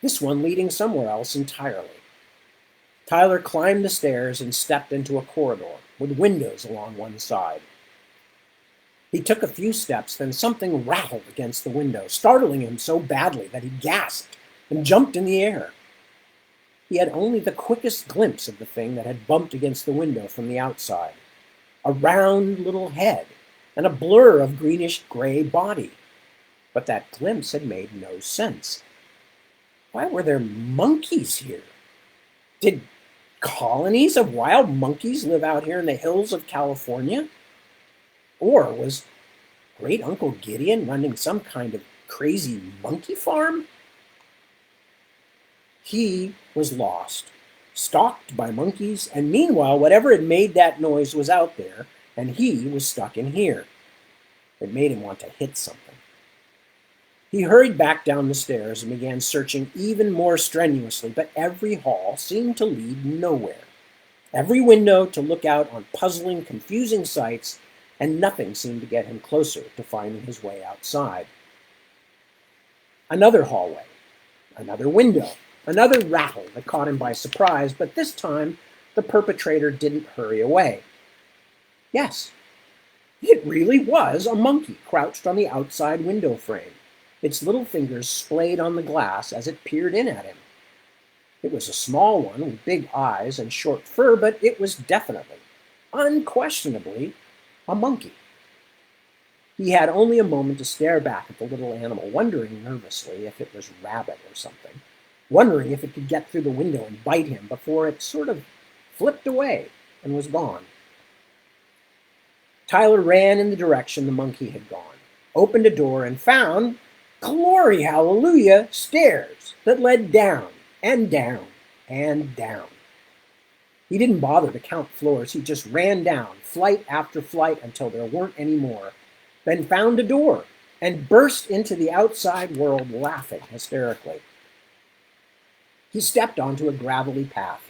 this one leading somewhere else entirely. Tyler climbed the stairs and stepped into a corridor with windows along one side. He took a few steps, then something rattled against the window, startling him so badly that he gasped and jumped in the air. He had only the quickest glimpse of the thing that had bumped against the window from the outside. A round little head and a blur of greenish-gray body. But that glimpse had made no sense. Why were there monkeys here? Did colonies of wild monkeys live out here in the hills of California? Or was Great Uncle Gideon running some kind of crazy monkey farm? He was lost, stalked by monkeys, and meanwhile, whatever had made that noise was out there, and he was stuck in here. It made him want to hit something. He hurried back down the stairs and began searching even more strenuously, but every hall seemed to lead nowhere. Every window to look out on puzzling, confusing sights, and nothing seemed to get him closer to finding his way outside. Another hallway, another window, another rattle that caught him by surprise, but this time the perpetrator didn't hurry away. Yes, it really was a monkey crouched on the outside window frame. Its little fingers splayed on the glass as it peered in at him. It was a small one with big eyes and short fur, but it was definitely, unquestionably, a monkey. He had only a moment to stare back at the little animal, wondering nervously if it was rabbit or something, wondering if it could get through the window and bite him before it sort of flipped away and was gone. Tyler ran in the direction the monkey had gone, opened a door, and found, glory hallelujah, stairs that led down and down and down. He didn't bother to count floors. He just ran down, flight after flight, until there weren't any more, then found a door and burst into the outside world laughing hysterically. He stepped onto a gravelly path.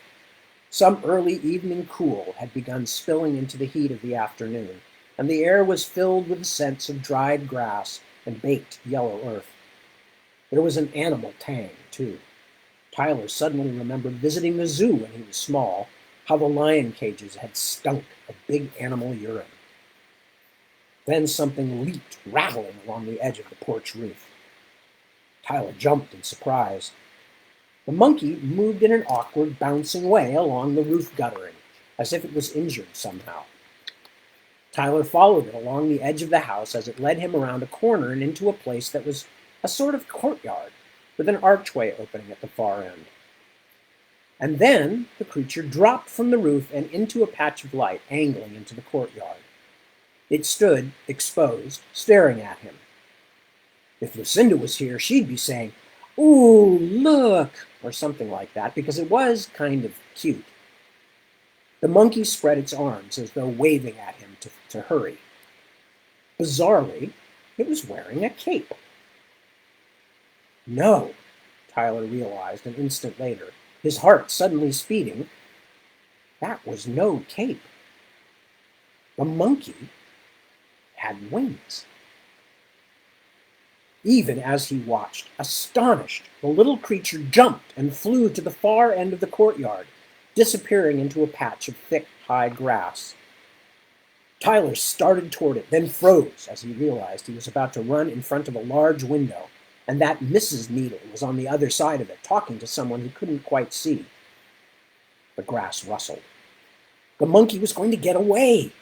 Some early evening cool had begun spilling into the heat of the afternoon, and the air was filled with the scents of dried grass and baked yellow earth. There was an animal tang, too. Tyler suddenly remembered visiting the zoo when he was small, how the lion cages had stunk of big animal urine. Then something leaped, rattling along the edge of the porch roof. Tyler jumped in surprise. The monkey moved in an awkward, bouncing way along the roof guttering, as if it was injured somehow. Tyler followed it along the edge of the house as it led him around a corner and into a place that was a sort of courtyard, with an archway opening at the far end. And then the creature dropped from the roof and into a patch of light angling into the courtyard. It stood, exposed, staring at him. If Lucinda was here, she'd be saying, "Ooh, look," or something like that, because it was kind of cute. The monkey spread its arms as though waving at him to hurry. Bizarrely, it was wearing a cape. No, Tyler realized an instant later, his heart suddenly speeding. That was no cape. The monkey had wings. Even as he watched, astonished, the little creature jumped and flew to the far end of the courtyard, disappearing into a patch of thick, high grass. Tyler started toward it, then froze as he realized he was about to run in front of a large window, and that Mrs. Needle was on the other side of it, talking to someone he couldn't quite see. The grass rustled. The monkey was going to get away.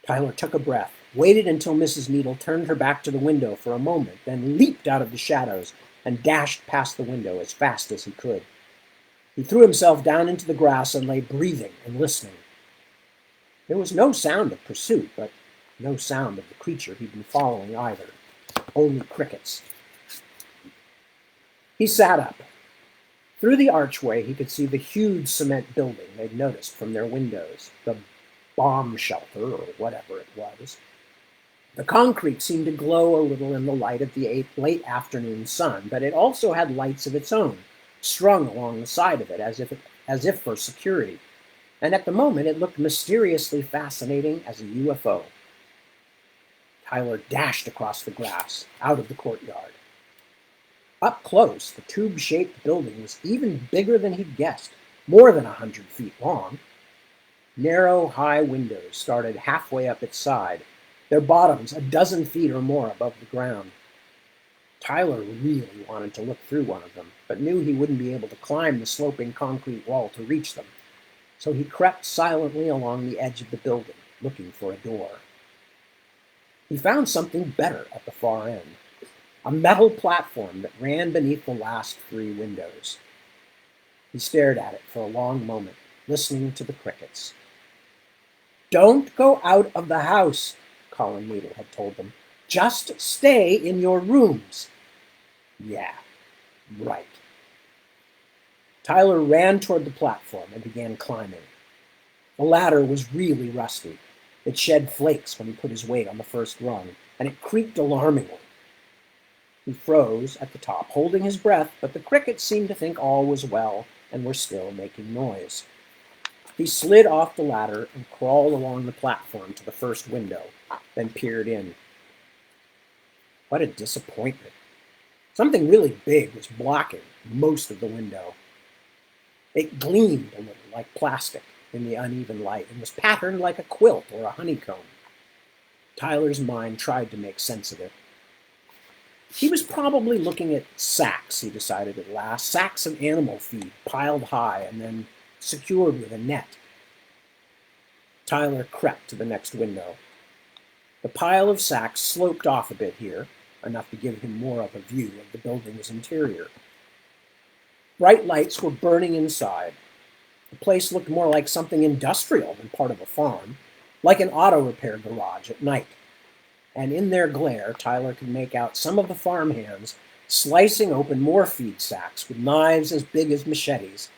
Tyler took a breath, waited until Mrs. Needle turned her back to the window for a moment, then leaped out of the shadows and dashed past the window as fast as he could. He threw himself down into the grass and lay breathing and listening. There was no sound of pursuit, but no sound of the creature he'd been following either. Only crickets. He sat up. Through the archway, he could see the huge cement building they'd noticed from their windows, the bomb shelter, or whatever it was. The concrete seemed to glow a little in the light of the late afternoon sun, but it also had lights of its own, strung along the side of it as if for security. And at the moment, it looked mysteriously fascinating as a UFO. Tyler dashed across the grass, out of the courtyard. Up close, the tube-shaped building was even bigger than he'd guessed, more than 100 feet long. Narrow, high windows started halfway up its side, their bottoms a dozen feet or more above the ground. Tyler really wanted to look through one of them, but knew he wouldn't be able to climb the sloping concrete wall to reach them. So he crept silently along the edge of the building, looking for a door. He found something better at the far end, a metal platform that ran beneath the last 3 windows. He stared at it for a long moment, listening to the crickets. "Don't go out of the house," Colin Needle had told them. "Just stay in your rooms." Yeah, right. Tyler ran toward the platform and began climbing. The ladder was really rusty. It shed flakes when he put his weight on the first rung, and it creaked alarmingly. He froze at the top, holding his breath, but the crickets seemed to think all was well and were still making noise. He slid off the ladder and crawled along the platform to the first window, then peered in. What a disappointment. Something really big was blocking most of the window. It gleamed a little like plastic in the uneven light and was patterned like a quilt or a honeycomb. Tyler's mind tried to make sense of it. He was probably looking at sacks, he decided at last, sacks of animal feed piled high and then secured with a net. Tyler crept to the next window. The pile of sacks sloped off a bit here, enough to give him more of a view of the building's interior. Bright lights were burning inside. The place looked more like something industrial than part of a farm, like an auto repair garage at night. And in their glare, Tyler could make out some of the farmhands slicing open more feed sacks with knives as big as machetes,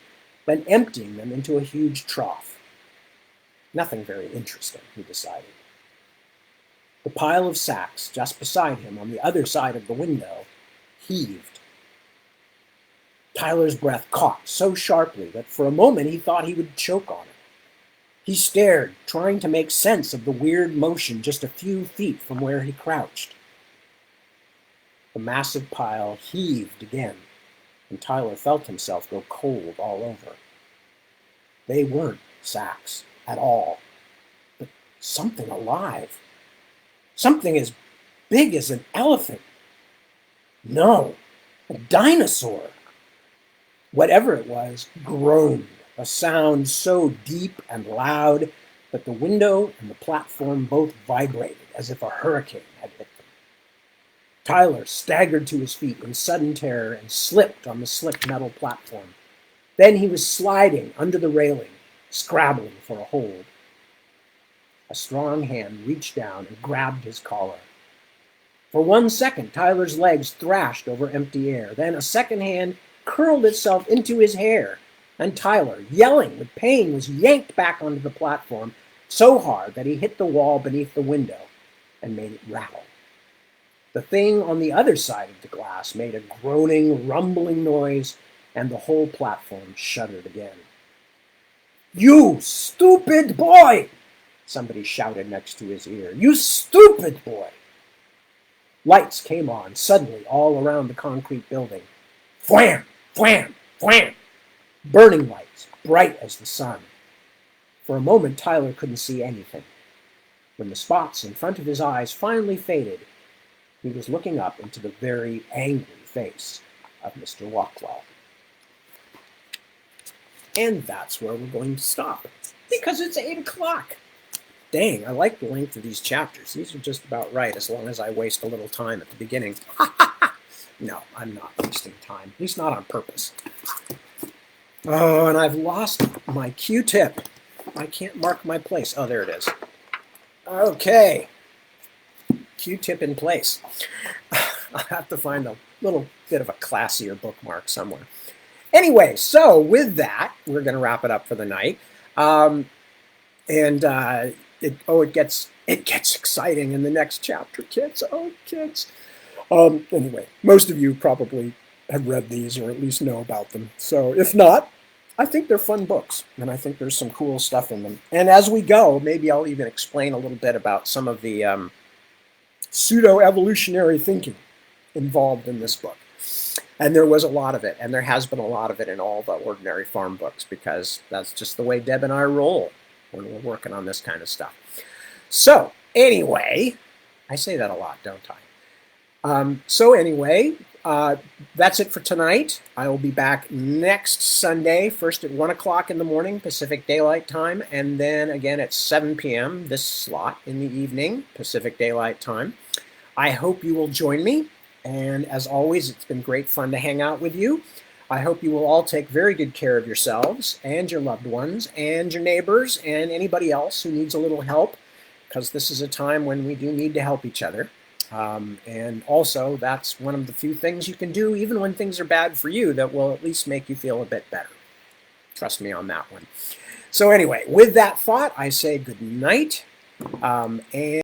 then emptying them into a huge trough. Nothing very interesting, he decided. The pile of sacks just beside him on the other side of the window heaved. Tyler's breath caught so sharply that for a moment he thought he would choke on it. He stared, trying to make sense of the weird motion just a few feet from where he crouched. The massive pile heaved again, and Tyler felt himself go cold all over. They weren't sacks at all, but something alive. Something as big as an elephant. No, a dinosaur. Whatever it was groaned, a sound so deep and loud that the window and the platform both vibrated as if a hurricane had hit them. Tyler staggered to his feet in sudden terror and slipped on the slick metal platform. Then he was sliding under the railing, scrabbling for a hold. A strong hand reached down and grabbed his collar. For 1 second, Tyler's legs thrashed over empty air. Then a second hand curled itself into his hair, and Tyler, yelling with pain, was yanked back onto the platform so hard that he hit the wall beneath the window and made it rattle. The thing on the other side of the glass made a groaning, rumbling noise, and the whole platform shuddered again. "You stupid boy!" somebody shouted next to his ear. "You stupid boy!" Lights came on suddenly all around the concrete building. Wham! Wham! Wham! Burning lights, bright as the sun. For a moment, Tyler couldn't see anything. When the spots in front of his eyes finally faded, he was looking up into the very angry face of Mr. Walkwell. And that's where we're going to stop, because it's 8 o'clock. Dang, I like the length of these chapters. These are just about right, as long as I waste a little time at the beginning. No, I'm not wasting time, at least not on purpose. Oh, and I've lost my Q-tip. I can't mark my place. Oh, there it is. Okay. Q-tip in place. I'll have to find a little bit of a classier bookmark somewhere. Anyway, so with that, we're going to wrap it up for the night. It gets exciting in the next chapter, kids. Oh, kids. Anyway, most of you probably have read these or at least know about them. So if not, I think they're fun books, and I think there's some cool stuff in them. And as we go, maybe I'll even explain a little bit about some of the pseudo-evolutionary thinking involved in this book. And there was a lot of it, and there has been a lot of it in all the ordinary farm books, because that's just the way Deb and I roll when we're working on this kind of stuff. So anyway, I say that a lot, don't I? That's it for tonight. I will be back next Sunday, first at 1 o'clock in the morning, Pacific Daylight Time, and then again at 7 p.m., this slot in the evening, Pacific Daylight Time. I hope you will join me. And as always, it's been great fun to hang out with you. I hope you will all take very good care of yourselves and your loved ones and your neighbors and anybody else who needs a little help, because this is a time when we do need to help each other. And also, that's one of the few things you can do, even when things are bad for you, that will at least make you feel a bit better. Trust me on that one. So anyway, with that thought, I say good night. And